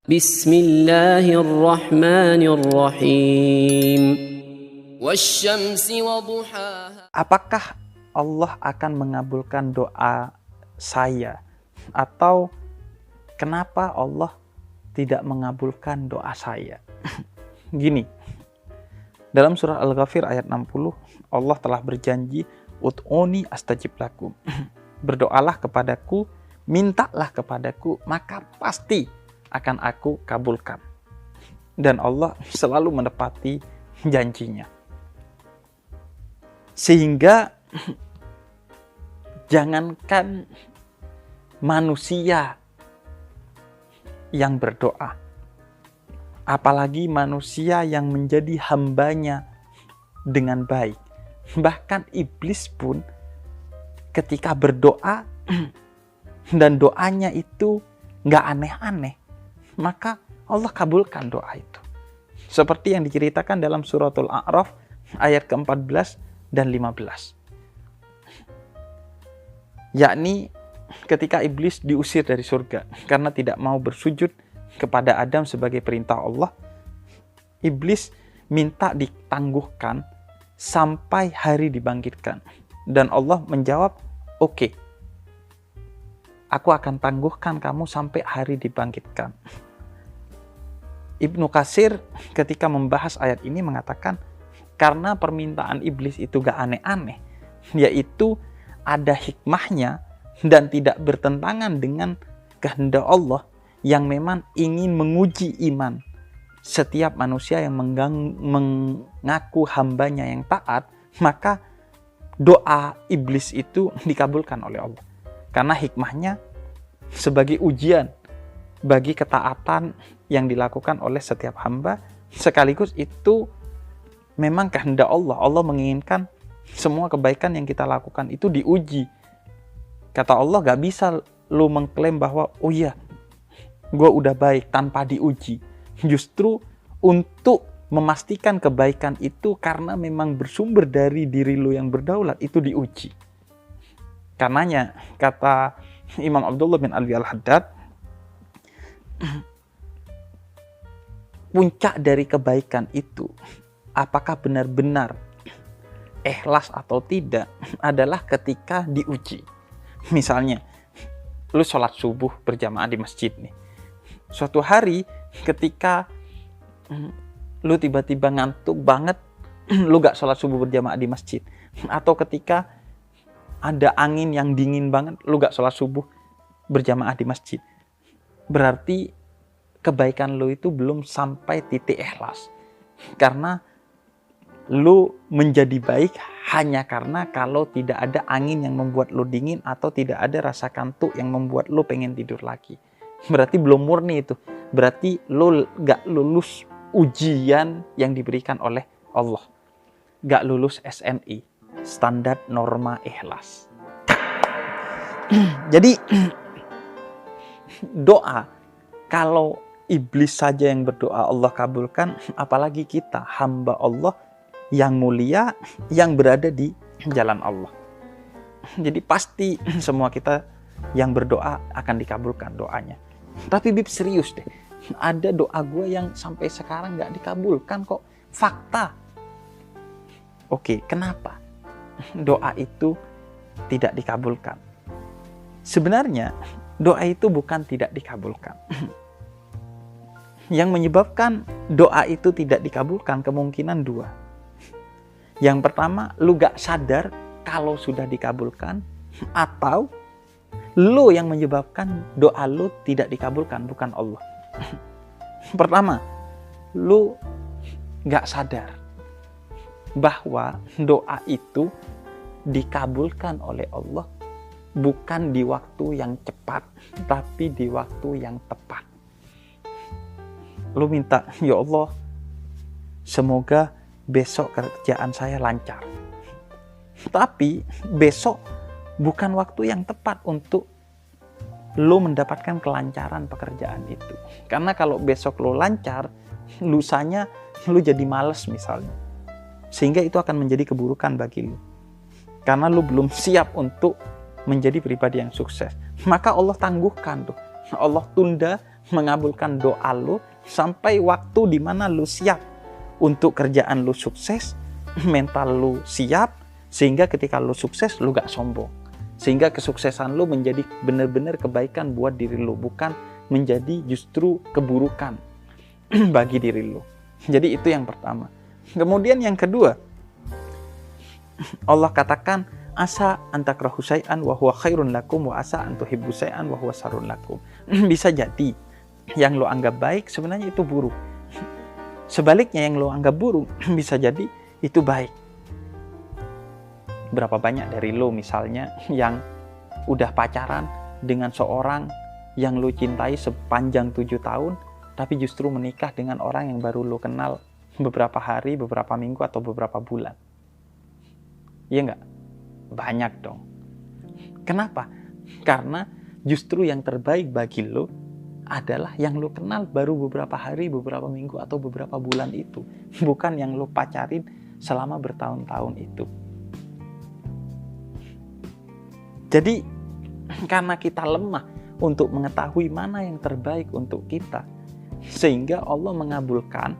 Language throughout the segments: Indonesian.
Bismillahirrahmanirrahim. Wasyamsi wa duhaha. Apakah Allah akan mengabulkan doa saya? Atau kenapa Allah tidak mengabulkan doa saya? Gini, dalam surah Al-Ghafir ayat 60, Allah telah berjanji, Ud'uni astajib lakum. Berdoalah kepadaku, mintalah kepadaku, maka pasti akan aku kabulkan. Dan Allah selalu menepati janjinya. Sehingga jangankan manusia yang berdoa, apalagi manusia yang menjadi hambanya dengan baik. Bahkan iblis pun ketika berdoa dan doanya itu nggak aneh-aneh, maka Allah kabulkan doa itu. Seperti yang diceritakan dalam suratul A'raf ayat ke-14 dan 15. Yakni ketika iblis diusir dari surga karena tidak mau bersujud kepada Adam sebagai perintah Allah, iblis minta ditangguhkan sampai hari dibangkitkan. Dan Allah menjawab, oke, aku akan tangguhkan kamu sampai hari dibangkitkan. Ibnu Katsir ketika membahas ayat ini mengatakan, karena permintaan iblis itu gak aneh-aneh, yaitu ada hikmahnya dan tidak bertentangan dengan kehendak Allah yang memang ingin menguji iman setiap manusia yang mengaku hambanya yang taat, maka doa iblis itu dikabulkan oleh Allah. Karena hikmahnya sebagai ujian bagi ketaatan yang dilakukan oleh setiap hamba, sekaligus itu memang kehendak Allah. Allah menginginkan semua kebaikan yang kita lakukan itu diuji. Kata Allah, gak bisa lu mengklaim bahwa oh iya, gue udah baik tanpa diuji. Justru untuk memastikan kebaikan itu karena memang bersumber dari diri lu yang berdaulat, itu diuji. Karenanya kata Imam Abdullah bin Alwi Al-Haddad, puncak dari kebaikan itu, apakah benar-benar ikhlas atau tidak, adalah ketika diuji. Misalnya, lu sholat subuh berjamaah di masjid nih. Suatu hari ketika lu tiba-tiba ngantuk banget, lu gak sholat subuh berjamaah di masjid. Atau ketika ada angin yang dingin banget, lu gak sholat subuh berjamaah di masjid. Berarti kebaikan lu itu belum sampai titik ikhlas. Karena lu menjadi baik hanya karena kalau tidak ada angin yang membuat lu dingin atau tidak ada rasa kantuk yang membuat lu pengen tidur lagi. Berarti belum murni itu. Berarti lu gak lulus ujian yang diberikan oleh Allah. Gak lulus SNI, standar norma ikhlas. Jadi doa, kalau iblis saja yang berdoa Allah kabulkan, apalagi kita hamba Allah yang mulia yang berada di jalan Allah. Jadi pasti semua kita yang berdoa akan dikabulkan doanya. Tapi Bib, serius deh, ada doa gue yang sampai sekarang gak dikabulkan kok. Fakta. Oke, kenapa doa itu tidak dikabulkan? Sebenarnya doa itu bukan tidak dikabulkan. Yang menyebabkan doa itu tidak dikabulkan kemungkinan dua. Yang pertama, lu gak sadar kalau sudah dikabulkan, atau lu yang menyebabkan doa lu tidak dikabulkan, bukan Allah. Pertama, lu gak sadar bahwa doa itu dikabulkan oleh Allah bukan di waktu yang cepat, tapi di waktu yang tepat. Lu minta, ya Allah, semoga besok kerjaan saya lancar. Tapi besok bukan waktu yang tepat untuk lu mendapatkan kelancaran pekerjaan itu. Karena kalau besok lu lancar, lusanya lu jadi males misalnya. Sehingga itu akan menjadi keburukan bagi lu. Karena lu belum siap untuk menjadi pribadi yang sukses. Maka Allah tangguhkan tuh. Allah tunda mengabulkan doa lu sampai waktu di mana lu siap untuk kerjaan lu sukses, mental lu siap, sehingga ketika lu sukses lu gak sombong. Sehingga kesuksesan lu menjadi benar-benar kebaikan buat diri lu, bukan menjadi justru keburukan bagi diri lu. Jadi itu yang pertama. Kemudian yang kedua, Allah katakan asa antakrahu syai'an wa huwa khairun lakum wa asa antuhibbu syai'an wa huwa syarrun lakum. Bisa jadi yang lo anggap baik sebenarnya itu buruk. Sebaliknya yang lo anggap buruk bisa jadi itu baik. Berapa banyak dari lo misalnya yang udah pacaran dengan seorang yang lo cintai sepanjang 7 tahun, tapi justru menikah dengan orang yang baru lo kenal beberapa hari, beberapa minggu, atau beberapa bulan. Iya nggak? Banyak dong. Kenapa? Karena justru yang terbaik bagi lo adalah yang lo kenal baru beberapa hari, beberapa minggu, atau beberapa bulan itu. Bukan yang lo pacarin selama bertahun-tahun itu. Jadi, karena kita lemah untuk mengetahui mana yang terbaik untuk kita, sehingga Allah mengabulkan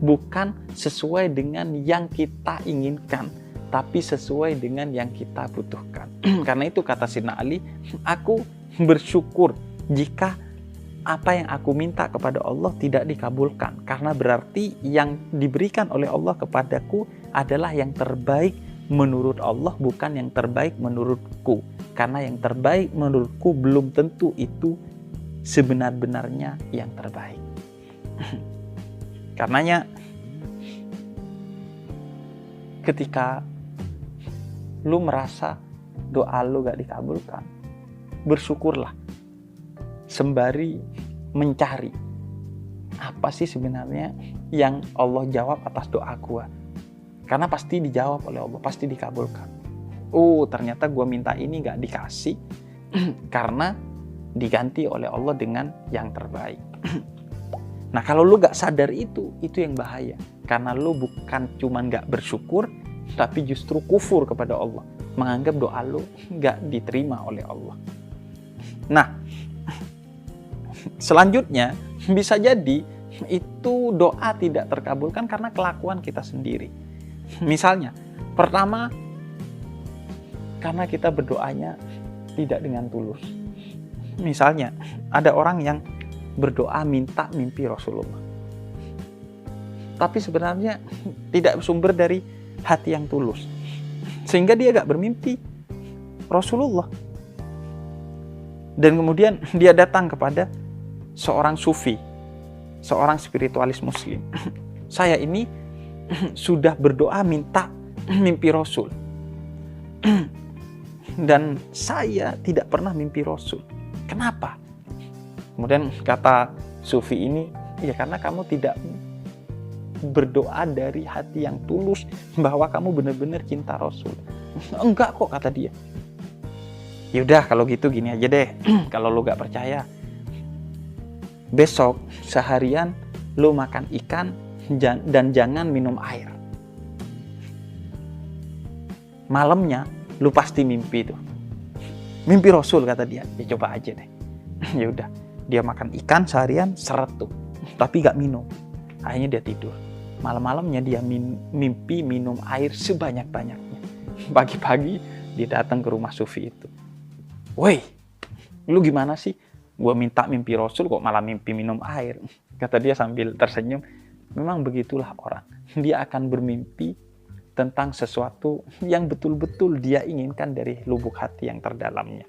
bukan sesuai dengan yang kita inginkan, tapi sesuai dengan yang kita butuhkan. Karena itu kata Sayyidina Ali, aku bersyukur jika apa yang aku minta kepada Allah tidak dikabulkan, karena berarti yang diberikan oleh Allah kepadaku adalah yang terbaik menurut Allah, bukan yang terbaik menurutku. Karena yang terbaik menurutku belum tentu itu sebenar-benarnya yang terbaik. Karenanya ketika lu merasa doa lu gak dikabulkan, bersyukurlah sembari mencari apa sih sebenarnya yang Allah jawab atas doa gua. Karena pasti dijawab oleh Allah, pasti dikabulkan. Oh, ternyata gua minta ini gak dikasih karena diganti oleh Allah dengan yang terbaik. Nah, kalau lu gak sadar itu yang bahaya. Karena lu bukan cuman gak bersyukur, tapi justru kufur kepada Allah. Menganggap doa lu gak diterima oleh Allah. Nah, selanjutnya bisa jadi itu doa tidak terkabulkan karena kelakuan kita sendiri. Misalnya, pertama, karena kita berdoanya tidak dengan tulus. Misalnya, ada orang yang berdoa minta mimpi Rasulullah, tapi sebenarnya tidak bersumber dari hati yang tulus, sehingga dia gak bermimpi Rasulullah. Dan kemudian dia datang kepada seorang sufi, seorang spiritualis muslim. Saya ini sudah berdoa minta mimpi Rasul, dan saya tidak pernah mimpi Rasul. Kenapa? Kemudian kata sufi ini, ya karena kamu tidak berdoa dari hati yang tulus bahwa kamu benar-benar cinta Rasul. Enggak kok, kata dia. Yaudah kalau gitu gini aja deh, kalau lu gak percaya, besok seharian lu makan ikan dan jangan minum air. Malamnya lu pasti mimpi tuh. Mimpi Rasul, kata dia. Ya coba aja deh. Ya udah, dia makan ikan seharian seret tuh, tapi gak minum. Akhirnya dia tidur. Malam-malamnya dia mimpi minum air sebanyak-banyaknya. Pagi-pagi dia datang ke rumah sufi itu. Woi, lu gimana sih? Gua minta mimpi Rasul kok malah mimpi minum air. Kata dia sambil tersenyum. Memang begitulah orang. Dia akan bermimpi tentang sesuatu yang betul-betul dia inginkan dari lubuk hati yang terdalamnya.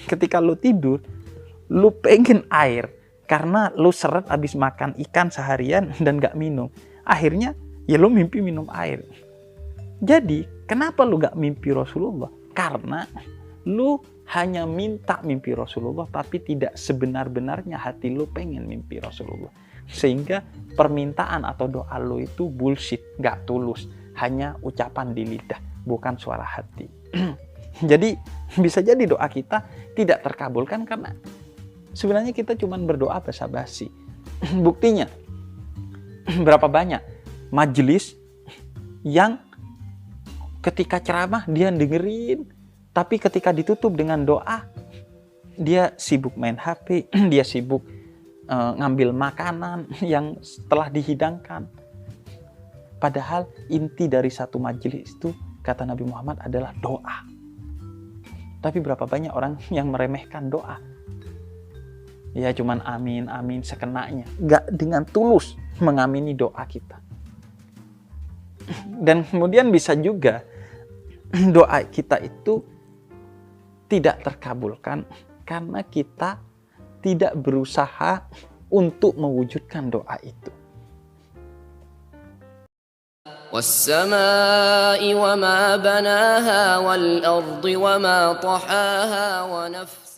Ketika lu tidur, lu pengen air karena lu seret abis makan ikan seharian dan gak minum. Akhirnya ya lu mimpi minum air. Jadi kenapa lu gak mimpi Rasulullah? Karena lu hanya minta mimpi Rasulullah, tapi tidak sebenar-benarnya hati lu pengen mimpi Rasulullah. Sehingga permintaan atau doa lu itu bullshit, gak tulus. Hanya ucapan di lidah, bukan suara hati. Jadi bisa jadi doa kita tidak terkabulkan karena sebenarnya kita cuma berdoa basa-basi. Buktinya, berapa banyak majelis yang ketika ceramah dia dengerin, tapi ketika ditutup dengan doa, dia sibuk main HP, dia sibuk ngambil makanan yang telah dihidangkan. Padahal inti dari satu majelis itu, kata Nabi Muhammad, adalah doa. Tapi berapa banyak orang yang meremehkan doa. Ya cuman amin, amin sekenanya. Gak dengan tulus mengamini doa kita. Dan kemudian bisa juga doa kita itu tidak terkabulkan karena kita tidak berusaha untuk mewujudkan doa itu. والسماء وما بناها والأرض وما طحاها ونفس